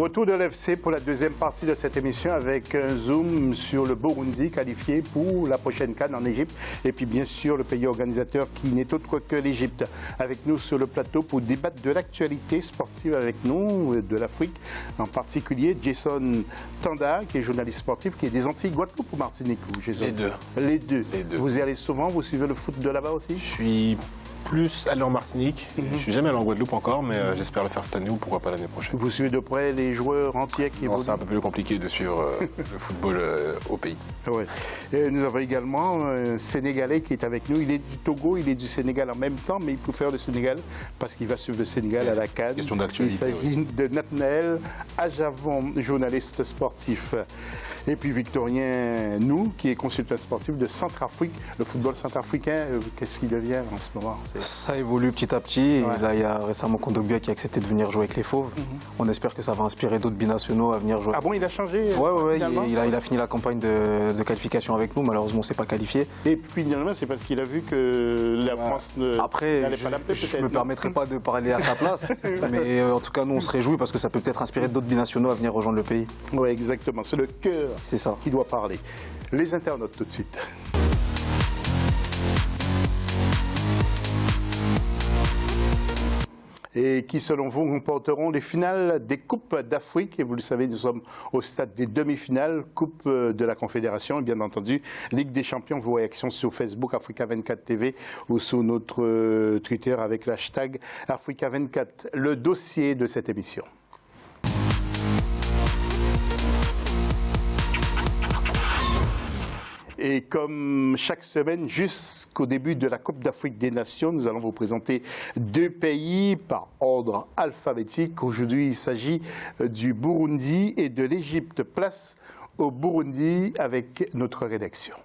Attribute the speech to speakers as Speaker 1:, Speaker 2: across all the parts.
Speaker 1: Retour de l'FC pour la deuxième partie de cette émission avec un zoom sur le Burundi qualifié pour la prochaine CAN en Égypte et puis bien sûr le pays organisateur qui n'est autre que l'Égypte. Avec nous sur le plateau pour débattre de l'actualité sportive avec nous, de l'Afrique en particulier, Jason Tanda qui est journaliste sportif, qui est des Antilles, Guadeloupe ou Martinique ou Jason?
Speaker 2: Les deux.
Speaker 1: Les deux. Vous y allez souvent? Vous suivez le foot de là-bas aussi?
Speaker 2: Je suis plus allé en Martinique. Je ne suis jamais allé en Guadeloupe encore, mais j'espère le faire cette année ou pourquoi pas l'année prochaine.
Speaker 1: Vous suivez de près les joueurs entiers qui évoluent?
Speaker 2: C'est un peu plus compliqué de suivre le football au pays.
Speaker 1: Ouais. Et nous avons également un Sénégalais qui est avec nous. Il est du Togo, il est du Sénégal en même temps, mais il préfère le Sénégal parce qu'il va suivre le Sénégal à la CAN.
Speaker 2: Question d'actualité.
Speaker 1: Il s'agit de Nathanaël Ajavon, journaliste sportif. Et puis Victorien Nou, qui est consultant sportif de Centrafrique. Le football centrafricain, qu'est-ce qu'il devient en ce moment?
Speaker 3: Ça évolue petit à petit. Ouais. Et là, il y a récemment Kondogbia qui a accepté de venir jouer avec les Fauves. On espère que ça va inspirer d'autres binationaux à venir jouer.
Speaker 1: Ah bon, il a changé?
Speaker 3: Oui, il a fini la campagne de qualification avec nous. Malheureusement, on ne s'est pas qualifié.
Speaker 1: Et finalement, c'est parce qu'il a vu que la France n'allait pas l'appeler.
Speaker 3: Je ne me permettrai pas de parler à sa place. Mais en tout cas, nous, on se réjouit parce que ça peut peut-être inspirer d'autres binationaux à venir rejoindre le pays.
Speaker 1: Oui, exactement. C'est le cœur qui doit parler. Les internautes, tout de suite. Et qui, selon vous, remporteront les finales des Coupes d'Afrique. Et vous le savez, nous sommes au stade des demi-finales, Coupe de la Confédération et bien entendu, Ligue des Champions. Vos réactions sur Facebook, Africa24 TV ou sur notre Twitter avec l'hashtag Africa24. Le dossier de cette émission. Et comme chaque semaine, jusqu'au début de la Coupe d'Afrique des Nations, nous allons vous présenter deux pays par ordre alphabétique. Aujourd'hui, il s'agit du Burundi et de l'Égypte. Place au Burundi avec notre rédaction.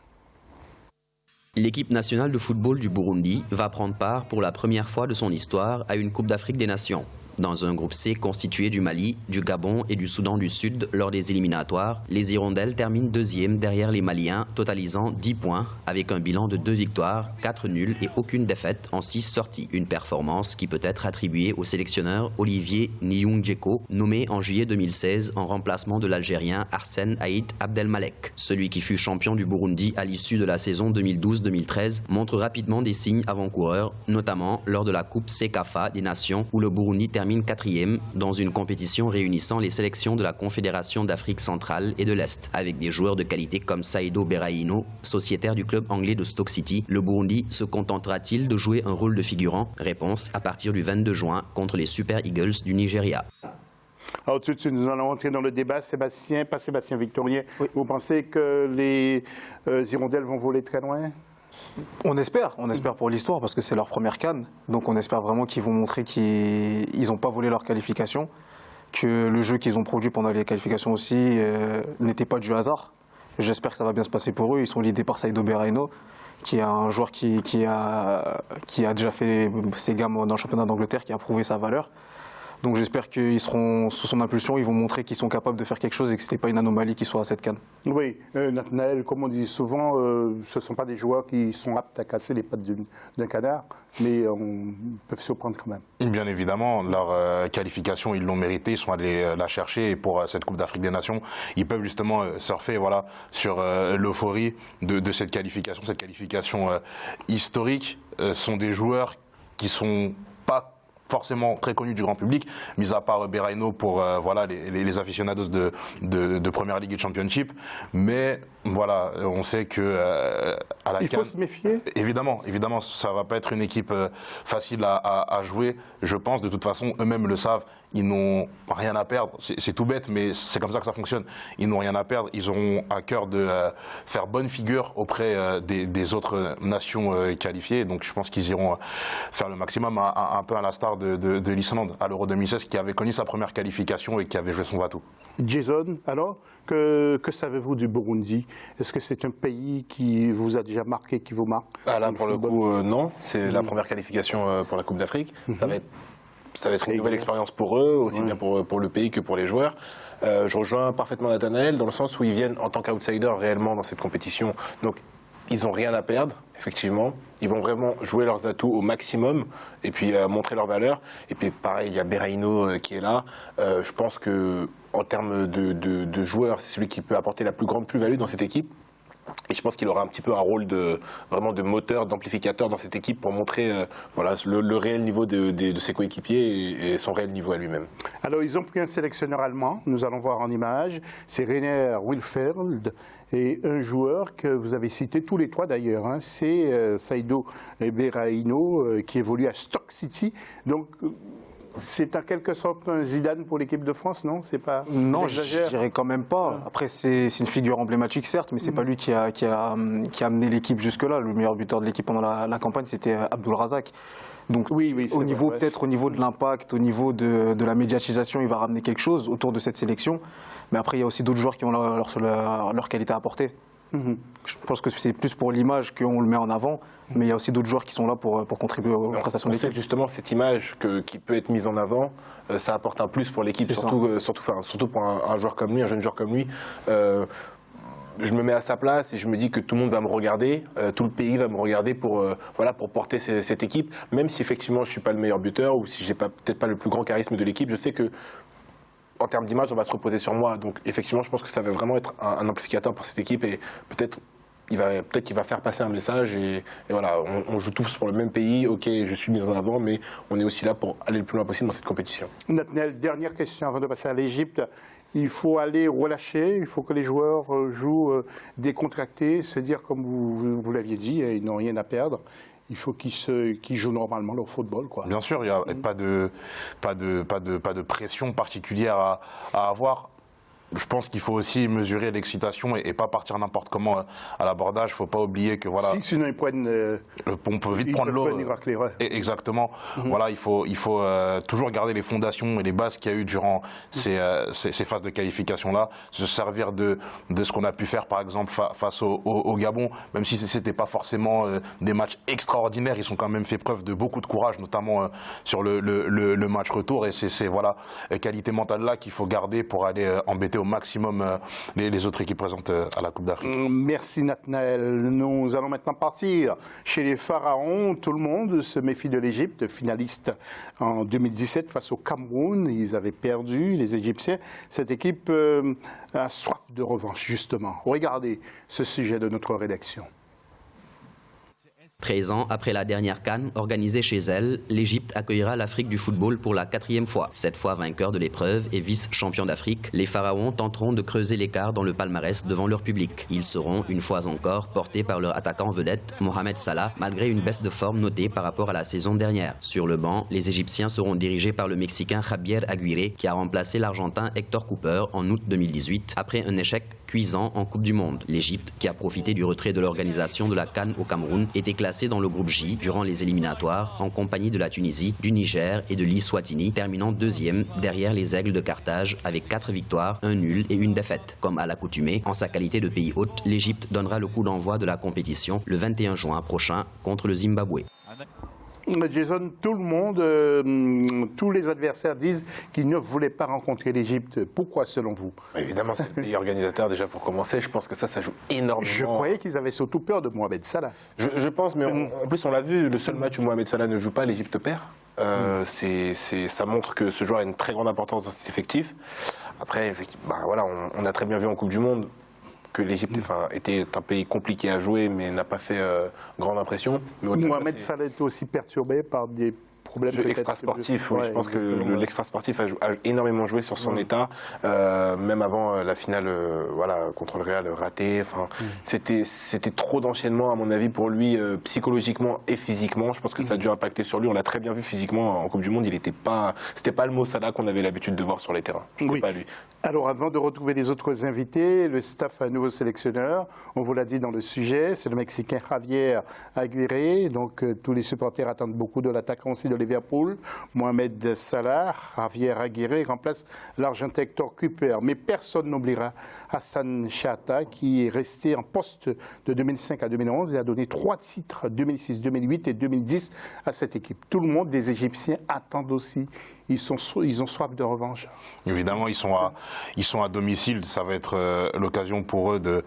Speaker 4: L'équipe nationale de football du Burundi va prendre part pour la première fois de son histoire à une Coupe d'Afrique des Nations. Dans un groupe C constitué du Mali, du Gabon et du Soudan du Sud lors des éliminatoires, les Hirondelles terminent deuxième derrière les Maliens, totalisant 10 points, avec un bilan de 2 victoires, 4 nuls et aucune défaite en 6 sorties. Une performance qui peut être attribuée au sélectionneur Olivier Nyungeko, nommé en juillet 2016 en remplacement de l'Algérien Arsène Haït Abdelmalek. Celui qui fut champion du Burundi à l'issue de la saison 2012-2013 montre rapidement des signes avant-coureurs, notamment lors de la Coupe Sekafa des Nations où le Burundi termine 4e dans une compétition réunissant les sélections de la Confédération d'Afrique centrale et de l'Est. Avec des joueurs de qualité comme Saido Berahino, sociétaire du club anglais de Stoke City, le Burundi se contentera-t-il de jouer un rôle de figurant? Réponse à partir du 22 juin contre les Super Eagles du Nigeria.
Speaker 1: Alors tout de suite, nous allons entrer dans le débat. Sébastien Victorien, oui. Vous pensez que les Hirondelles vont voler très loin?
Speaker 3: On espère pour l'histoire parce que c'est leur première CAN. Donc on espère vraiment qu'ils vont montrer qu'ils n'ont pas volé leur qualification, que le jeu qu'ils ont produit pendant les qualifications aussi n'était pas du hasard. J'espère que ça va bien se passer pour eux. Ils sont l'idée par Saido Berahino, qui est un joueur qui a déjà fait ses gammes dans le championnat d'Angleterre, qui a prouvé sa valeur. Donc j'espère qu'ils seront sous son impulsion, ils vont montrer qu'ils sont capables de faire quelque chose et que ce n'était pas une anomalie qu'ils soient à cette CAN.
Speaker 1: Oui, Nathanaël, comme on dit souvent, ce ne sont pas des joueurs qui sont aptes à casser les pattes d'un canard, mais on peut surprendre quand même.
Speaker 2: Bien évidemment, leur qualification, ils l'ont mérité, ils sont allés la chercher et pour cette Coupe d'Afrique des Nations, ils peuvent justement surfer sur l'euphorie de cette qualification historique. Sont des joueurs qui sont pas forcément très connu du grand public, mis à part Berahino pour les aficionados de Première Ligue et de Championship. Mais voilà, on sait que à la CAN,
Speaker 1: il faut se méfier.
Speaker 2: Évidemment, ça va pas être une équipe facile à jouer. Je pense, de toute façon, eux-mêmes le savent. Ils n'ont rien à perdre. C'est tout bête, mais c'est comme ça que ça fonctionne. Ils n'ont rien à perdre. Ils ont à cœur de faire bonne figure auprès des autres nations qualifiées. Donc je pense qu'ils iront faire le maximum, un peu à l'instar de l'Islande à l'Euro 2016, qui avait connu sa première qualification et qui avait joué son bateau.
Speaker 1: Jason, alors, que savez-vous du Burundi? Est-ce que c'est un pays qui vous a déjà marqué, qui vous marque?
Speaker 5: Là, pour le coup, non. C'est la première qualification pour la Coupe d'Afrique. Ça va être une nouvelle expérience pour eux, aussi bien pour le pays que pour les joueurs. Je rejoins parfaitement Nathanaël dans le sens où ils viennent en tant qu'outsiders réellement dans cette compétition. Donc, ils n'ont rien à perdre, effectivement. Ils vont vraiment jouer leurs atouts au maximum et puis montrer leur valeur. Et puis pareil, il y a Berahino qui est là. Je pense que en termes de joueur, c'est celui qui peut apporter la plus grande plus-value dans cette équipe. Et je pense qu'il aura un petit peu un rôle vraiment de moteur, d'amplificateur dans cette équipe pour montrer voilà, le réel niveau de ses coéquipiers et son réel niveau à lui-même.
Speaker 1: Alors, ils ont pris un sélectionneur allemand, nous allons voir en image, c'est Rainer Wilfeld, et un joueur que vous avez cité tous les trois d'ailleurs, hein, c'est Saido Berahino qui évolue à Stoke City. Donc, c'est en quelque sorte un Zidane pour l'équipe de France, non? C'est pas.
Speaker 3: Non, je dirais quand même pas. Après, c'est une figure emblématique, certes, mais c'est pas lui qui a amené l'équipe jusque-là. Le meilleur buteur de l'équipe pendant la campagne, c'était Abdul Razak. Donc,
Speaker 1: oui,
Speaker 3: au niveau
Speaker 1: vrai,
Speaker 3: peut-être au niveau de l'impact, au niveau de la médiatisation, il va ramener quelque chose autour de cette sélection. Mais après, il y a aussi d'autres joueurs qui ont leur qualité à apporter. Je pense que c'est plus pour l'image qu'on le met en avant, mais il y a aussi d'autres joueurs qui sont là pour contribuer aux prestations de l'équipe.
Speaker 5: Justement, cette image qui peut être mise en avant, ça apporte un plus pour l'équipe, surtout pour un joueur comme lui, un jeune joueur comme lui. Je me mets à sa place et je me dis que tout le monde va me regarder, tout le pays va me regarder pour porter cette équipe, même si effectivement je ne suis pas le meilleur buteur ou si je n'ai peut-être pas le plus grand charisme de l'équipe, je sais que en termes d'image, on va se reposer sur moi. Donc effectivement, je pense que ça va vraiment être un amplificateur pour cette équipe et peut-être qu'il va faire passer un message et voilà, on joue tous pour le même pays. Ok, je suis mis en avant, mais on est aussi là pour aller le plus loin possible dans cette compétition.
Speaker 1: Nathaniel, dernière question avant de passer à l'Égypte. Il faut aller relâcher, il faut que les joueurs jouent décontractés, se dire comme vous l'aviez dit, ils n'ont rien à perdre. Il faut qu'ils jouent normalement leur football, quoi.
Speaker 2: Bien sûr, il n'y a pas de pression particulière à avoir. Je pense qu'il faut aussi mesurer l'excitation et pas partir n'importe comment à l'abordage. Il ne faut pas oublier que voilà.
Speaker 1: Sinon ils prennent.
Speaker 2: On peut vite prendre l'eau. Exactement. Voilà, il faut toujours garder les fondations et les bases qu'il y a eu durant ces phases de qualification là. Se servir de ce qu'on a pu faire par exemple face au Gabon, même si c'était pas forcément des matchs extraordinaires, ils ont quand même fait preuve de beaucoup de courage, notamment sur le match retour. Et c'est voilà qualité mentale là qu'il faut garder pour aller embêter au maximum les autres équipes présentes à la Coupe d'Afrique.
Speaker 1: Merci Nathanaël. Nous allons maintenant partir chez les Pharaons. Tout le monde se méfie de l'Égypte, finaliste en 2017 face au Cameroun. Ils avaient perdu, les Égyptiens. Cette équipe a soif de revanche, justement. Regardez ce sujet de notre rédaction.
Speaker 4: 13 ans après la dernière CAN organisée chez elle, l'Égypte accueillera l'Afrique du football pour la 4e fois. Cette fois vainqueur de l'épreuve et vice-champion d'Afrique, les Pharaons tenteront de creuser l'écart dans le palmarès devant leur public. Ils seront, une fois encore, portés par leur attaquant vedette, Mohamed Salah, malgré une baisse de forme notée par rapport à la saison dernière. Sur le banc, les Égyptiens seront dirigés par le Mexicain Javier Aguirre, qui a remplacé l'Argentin Hector Cooper en août 2018, après un échec cuisant en Coupe du Monde. L'Égypte, qui a profité du retrait de l'organisation de la CAN au Cameroun, était classée dans le groupe J durant les éliminatoires en compagnie de la Tunisie, du Niger et de l'Eswatini, terminant 2e derrière les Aigles de Carthage avec 4 victoires, 1 nul et 1 défaite. Comme à l'accoutumée, en sa qualité de pays hôte, l'Égypte donnera le coup d'envoi de la compétition le 21 juin prochain contre le Zimbabwe.
Speaker 1: Jason, tout le monde, tous les adversaires disent qu'ils ne voulaient pas rencontrer l'Égypte. Pourquoi, selon vous?
Speaker 5: Évidemment, c'est le pays organisateur déjà pour commencer. Je pense que ça joue énormément.
Speaker 1: Je croyais qu'ils avaient surtout peur de Mohamed Salah.
Speaker 5: Je pense, mais en plus on l'a vu, le seul match où Mohamed Salah ne joue pas, l'Égypte perd. Ça montre que ce joueur a une très grande importance dans cet effectif. Après, voilà, on a très bien vu en Coupe du Monde que l'Égypte était un pays compliqué à jouer, mais n'a pas fait grande impression.
Speaker 1: Mohamed Salah était aussi perturbé par des problème
Speaker 5: extra-sportif, oui. Je pense que l'extra-sportif a énormément joué sur son état, même avant la finale contre le Real ratée. C'était trop d'enchaînements, à mon avis, pour lui, psychologiquement et physiquement. Je pense que ça a dû impacter sur lui. On l'a très bien vu physiquement en Coupe du Monde. C'était pas le Mo Salah qu'on avait l'habitude de voir sur les terrains.
Speaker 1: Oui.
Speaker 5: Pas lui.
Speaker 1: Alors, avant de retrouver les autres invités, le staff a un nouveau sélectionneur. On vous l'a dit dans le sujet, c'est le Mexicain Javier Aguirre. Donc, tous les supporters attendent beaucoup de l'attaquant aussi de Liverpool, Mohamed Salah. Javier Aguirre remplace l'Argentin Hector Cooper. Mais personne n'oubliera Hassan Shahata, qui est resté en poste de 2005 à 2011 et a donné 3 titres, 2006, 2008 et 2010 à cette équipe. Tout le monde, les Égyptiens, attendent aussi. Ils ont soif de revanche.
Speaker 2: Évidemment, ils sont à domicile. Ça va être l'occasion pour eux de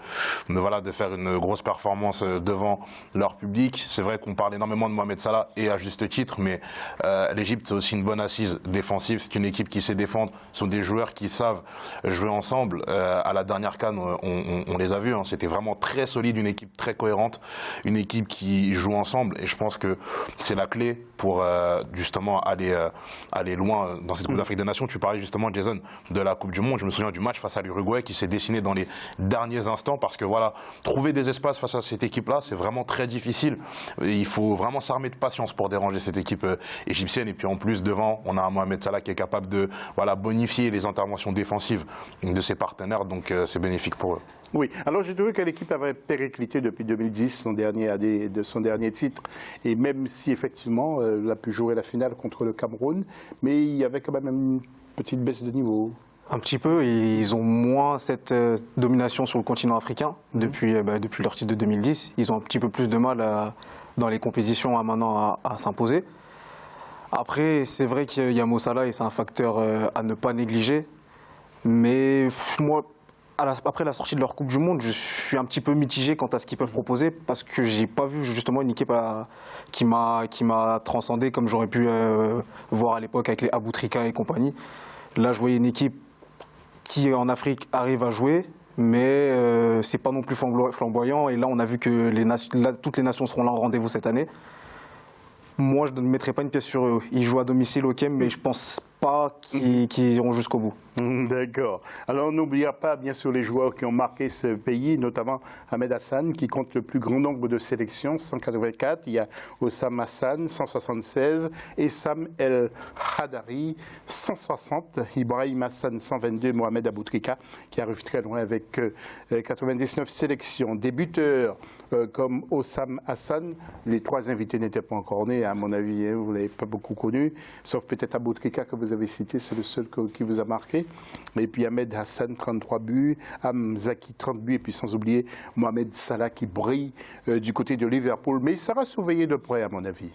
Speaker 2: faire une grosse performance devant leur public. C'est vrai qu'on parle énormément de Mohamed Salah et à juste titre, mais l'Égypte, c'est aussi une bonne assise défensive. C'est une équipe qui sait défendre. Ce sont des joueurs qui savent jouer ensemble. À la dernière CAN, on les a vus. Hein. C'était vraiment très solide, une équipe très cohérente, une équipe qui joue ensemble. Et je pense que c'est la clé pour justement aller loin dans cette Coupe d'Afrique des Nations. Tu parlais justement, Jason, de la Coupe du Monde. Je me souviens du match face à l'Uruguay qui s'est dessiné dans les derniers instants parce que voilà, trouver des espaces face à cette équipe-là, c'est vraiment très difficile. Il faut vraiment s'armer de patience pour déranger cette équipe égyptienne. Et puis en plus, devant, on a un Mohamed Salah qui est capable de bonifier les interventions défensives de ses partenaires. Donc c'est bénéfique pour eux.
Speaker 1: Oui, alors j'ai trouvé que l'équipe avait périclité depuis 2010, son dernier titre, et même si effectivement elle a pu jouer la finale contre le Cameroun, mais il y avait quand même une petite baisse de niveau.
Speaker 3: Un petit peu, ils ont moins cette domination sur le continent africain depuis leur titre de 2010. Ils ont un petit peu plus de mal dans les compétitions maintenant à s'imposer. Après, c'est vrai qu'il y a Mo Salah et c'est un facteur à ne pas négliger, mais moi, après la sortie de leur Coupe du Monde, je suis un petit peu mitigé quant à ce qu'ils peuvent proposer parce que j'ai pas vu justement une équipe qui m'a transcendé comme j'aurais pu voir à l'époque avec les Aboutrika et compagnie. Là, je voyais une équipe qui en Afrique arrive à jouer, mais c'est pas non plus flamboyant. Et là, on a vu que toutes les nations seront là en rendez-vous cette année. Moi, je ne mettrai pas une pièce sur eux. Ils jouent à domicile, ok, mais je pense pas qu'ils iront jusqu'au bout.
Speaker 1: D'accord. Alors, on n'oubliera pas, bien sûr, les joueurs qui ont marqué ce pays, notamment Ahmed Hassan, qui compte le plus grand nombre de sélections, 184. Il y a Oussam Hassan, 176. Et Sam El Khadari, 160. Ibrahim Hassan, 122. Mohamed Aboutrika, qui arrive très loin avec 99 sélections. Des buteurs comme Oussam Hassan, les 3 invités n'étaient pas encore nés, à mon avis, hein, vous ne l'avez pas beaucoup connu, sauf peut-être Aboutrika que vous avez cité, c'est le seul qui vous a marqué. Et puis Ahmed Hassan, 33 buts, Hamzaki, 30 buts, et puis sans oublier Mohamed Salah qui brille du côté de Liverpool. Mais il sera surveillé de près, à mon avis.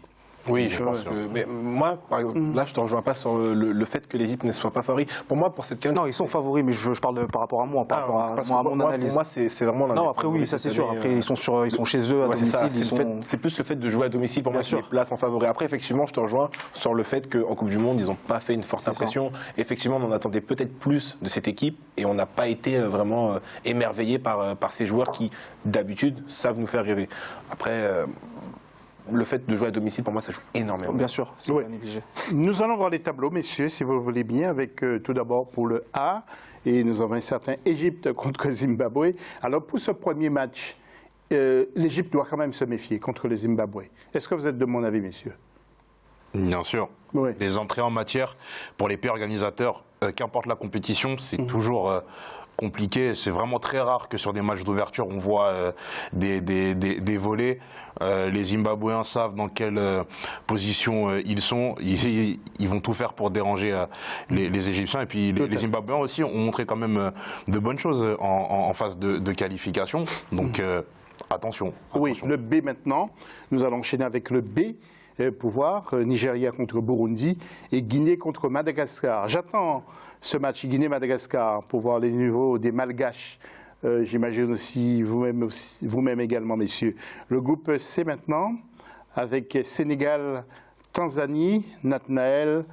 Speaker 5: Oui, je pense que. Mais moi, par exemple, là, je ne te rejoins pas sur le fait que l'Égypte ne soit pas favori. Pour moi, pour cette CAN.
Speaker 3: Non, ils sont favoris, mais je parle par rapport à moi, par rapport à mon analyse.
Speaker 5: Pour moi, c'est vraiment l'un.
Speaker 3: Non, après, oui, ça c'est sûr. Après, ils sont chez eux à domicile.
Speaker 5: C'est plus le fait de jouer à domicile pour moi qui les place en favori. Après, effectivement, je te rejoins sur le fait qu'en Coupe du Monde, ils n'ont pas fait une forte impression. Effectivement, on en attendait peut-être plus de cette équipe et on n'a pas été vraiment émerveillé par ces joueurs qui, d'habitude, savent nous faire rêver. Après. Le fait de jouer à domicile, pour moi, ça joue énormément.
Speaker 3: Bien sûr, c'est pas négligé.
Speaker 1: Nous allons voir les tableaux, messieurs, si vous le voulez bien, avec tout d'abord pour le A, et nous avons un certain Égypte contre Zimbabwe. Alors, pour ce premier match, l'Égypte doit quand même se méfier contre le Zimbabwe. Est-ce que vous êtes de mon avis, messieurs?
Speaker 2: Bien sûr.
Speaker 1: Oui.
Speaker 2: Les entrées en matière, pour les pays organisateurs, qu'importe la compétition, c'est toujours compliqué. C'est vraiment très rare que sur des matchs d'ouverture, on voit des volets. Les Zimbabwéens savent dans quelle position ils sont. Ils vont tout faire pour déranger les Égyptiens. Et puis les Zimbabwéens aussi ont montré quand même de bonnes choses en phase de qualification. Donc attention.
Speaker 1: Oui, le B maintenant. Nous allons enchaîner avec le B. Pour voir Nigeria contre Burundi et Guinée contre Madagascar. J'attends ce match Guinée-Madagascar pour voir les niveaux des Malgaches. J'imagine aussi vous-même également, messieurs. Le groupe C maintenant, avec Sénégal, Tanzanie, Nathanaël.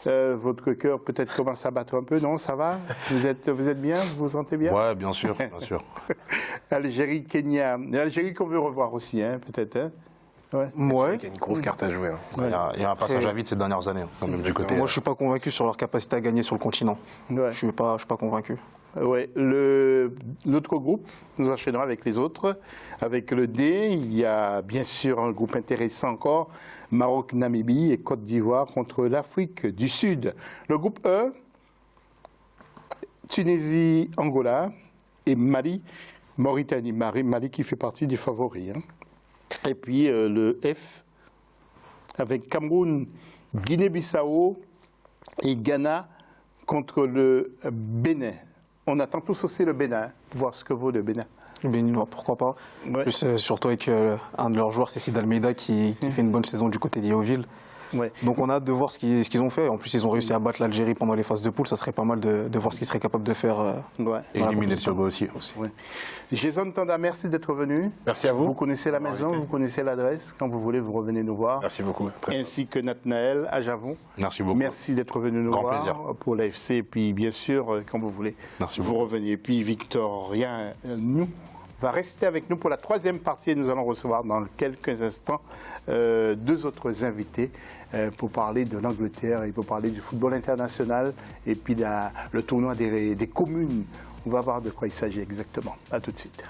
Speaker 1: Votre cœur peut-être commence à battre un peu, non? Ça va? Vous êtes bien? Vous vous sentez bien?
Speaker 2: Oui, bien sûr, bien sûr.
Speaker 1: Algérie, Kenya. L'Algérie qu'on veut revoir aussi, hein, peut-être, hein?
Speaker 3: Ouais.
Speaker 5: Il y a une grosse carte à jouer. Hein.
Speaker 2: Il y a un passage à vide ces dernières années, quand même, du côté.
Speaker 3: Moi, je ne suis pas convaincu sur leur capacité à gagner sur le continent.
Speaker 1: Ouais.
Speaker 3: Je suis pas convaincu.
Speaker 1: Ouais. L'autre groupe, nous enchaînerons avec les autres. Avec le D, il y a bien sûr un groupe intéressant encore, Maroc, Namibie et Côte d'Ivoire contre l'Afrique du Sud. Le groupe E, Tunisie, Angola et Mali, Mauritanie. Mali qui fait partie des favoris. Hein. Et puis le F, avec Cameroun, Guinée-Bissau et Ghana contre le Bénin. On attend tous aussi le Bénin, voir ce que vaut le Bénin.
Speaker 3: Le Béninois, pourquoi pas.
Speaker 1: Ouais.
Speaker 3: Plus, surtout avec un de leurs joueurs, c'est Cid Almeida, qui fait une bonne saison du côté d'Yeovil.
Speaker 1: Ouais.
Speaker 3: Donc on a hâte de voir ce qu'ils ont fait. En plus, ils ont réussi à battre l'Algérie pendant les phases de poule. Ça serait pas mal de voir ce qu'ils seraient capables de faire.
Speaker 1: Ouais.
Speaker 2: Et éliminer le Togo aussi.
Speaker 1: Ouais. Jason Tanda, merci d'être venu.
Speaker 5: Merci à vous.
Speaker 1: Vous connaissez la maison, vous connaissez l'adresse. Quand vous voulez, vous revenez nous voir.
Speaker 5: Merci beaucoup.
Speaker 1: Ainsi que Nathanaël à Javon.
Speaker 2: Merci beaucoup.
Speaker 1: Merci d'être venu nous
Speaker 2: Grand
Speaker 1: voir
Speaker 2: plaisir.
Speaker 1: pour l'AFC. Et puis, bien sûr, quand vous voulez,
Speaker 2: Merci
Speaker 1: vous
Speaker 2: beaucoup.
Speaker 1: revenez. Et puis, Victorien, nous, va rester avec nous pour la troisième partie. Et nous allons recevoir dans quelques instants 2 autres invités pour parler de l'Angleterre et pour parler du football international et puis le tournoi des communes. On va voir de quoi il s'agit exactement. À tout de suite.